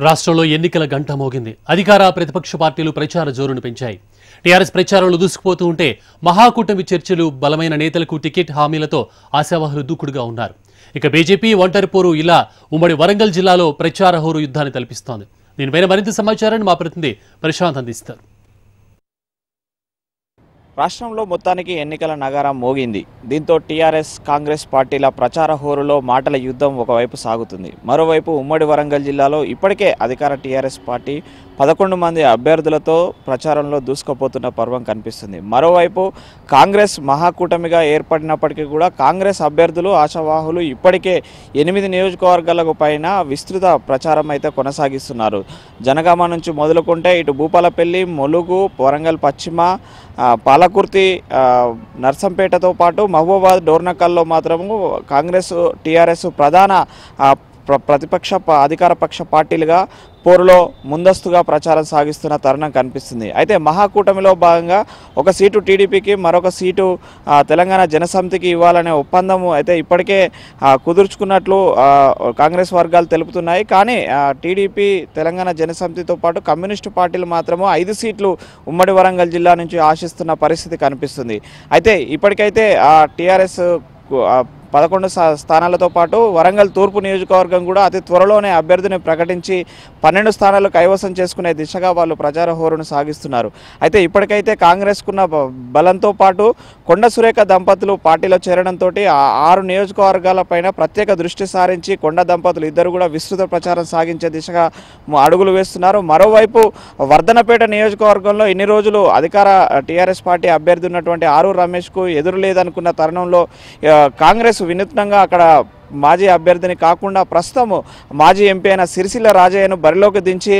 రాష్ట్రంలో ఎన్నికల గంట మోగింది. అధికార ప్రతిపక్ష పార్టీలు ప్రచార జోరును పెంచాయి. టీఆర్ఎస్ ప్రచారంలో దూసుకుపోతూ ఉంటే మహాకూటమి చర్చలు, బలమైన నేతలకు టికెట్ హామీలతో ఆశావహులు దూకుడుగా ఉన్నారు. ఇక బీజేపీ ఒంటరి పోరు ఇలా ఉమ్మడి వరంగల్ జిల్లాలో ప్రచార హోరు యుద్ధాన్ని తలపిస్తోంది. దీనిపైన మరింత సమాచారాన్ని మా ప్రతినిధి ప్రశాంత్ అందిస్తారు. రాష్ట్రంలో మొత్తానికి ఎన్నికల నగారం మోగింది. దీంతో టీఆర్ఎస్, కాంగ్రెస్ పార్టీల ప్రచార హోరులో మాటల యుద్ధం ఒకవైపు సాగుతుంది. మరోవైపు ఉమ్మడి వరంగల్ జిల్లాలో ఇప్పటికే అధికార టీఆర్ఎస్ పార్టీ 11 మంది అభ్యర్థులతో ప్రచారంలో దూసుకుపోతున్న పర్వం కనిపిస్తుంది. మరోవైపు కాంగ్రెస్ మహాకూటమిగా ఏర్పడినప్పటికీ కూడా కాంగ్రెస్ అభ్యర్థులు, ఆశావాహులు ఇప్పటికే 8 నియోజకవర్గాలకు పైన విస్తృత ప్రచారం అయితే కొనసాగిస్తున్నారు. జనగామ నుంచి మొదలుకుంటే ఇటు భూపాలపల్లి, ములుగు, వరంగల్ పశ్చిమ, పాలకుర్తి, నర్సంపేటతో పాటు మహబూబాబాద్, డోర్నకల్లో మాత్రము కాంగ్రెస్, టీఆర్ఎస్ ప్రధాన ప్రతిపక్ష అధికార పక్ష పార్టీలుగా పోరులో ముందస్తుగా ప్రచారం సాగిస్తున్న తరుణం కనిపిస్తుంది. అయితే మహాకూటమిలో భాగంగా ఒక సీటు టీడీపీకి, మరొక సీటు తెలంగాణ జనసమితికి ఇవ్వాలనే ఒప్పందం అయితే ఇప్పటికే కుదుర్చుకున్నట్లు కాంగ్రెస్ వర్గాలు తెలుపుతున్నాయి. కానీ టీడీపీ, తెలంగాణ జనసమితితో పాటు కమ్యూనిస్టు పార్టీలు మాత్రము 5 సీట్లు ఉమ్మడి వరంగల్ జిల్లా నుంచి ఆశిస్తున్న పరిస్థితి కనిపిస్తుంది. అయితే ఇప్పటికైతే టీఆర్ఎస్ 11 స్థానాలతో పాటు వరంగల్ తూర్పు నియోజకవర్గం కూడా అతి త్వరలోనే అభ్యర్థిని ప్రకటించి 12 స్థానాలు కైవసం చేసుకునే దిశగా వాళ్ళు ప్రచార హోరును సాగిస్తున్నారు. అయితే ఇప్పటికైతే కాంగ్రెస్కున్న బలంతో పాటు కొండ సురేఖ దంపతులు పార్టీలో చేరడంతో 6 నియోజకవర్గాలపైన ప్రత్యేక దృష్టి సారించి కొండ దంపతులు ఇద్దరు కూడా విస్తృత ప్రచారం సాగించే దిశగా అడుగులు వేస్తున్నారు. మరోవైపు వర్ధనపేట నియోజకవర్గంలో ఇన్ని రోజులు అధికార టీఆర్ఎస్ పార్టీ అభ్యర్థి ఉన్నటువంటి ఆరూర్ రమేష్కు ఎదురు లేదనుకున్న తరుణంలో కాంగ్రెస్ వినూత్నంగా అక్కడ మాజీ అభ్యర్థిని కాకుండా ప్రస్తుతం మాజీ ఎంపీ అయిన సిరిసిల్ల రాజయ్యను బరిలోకి దించి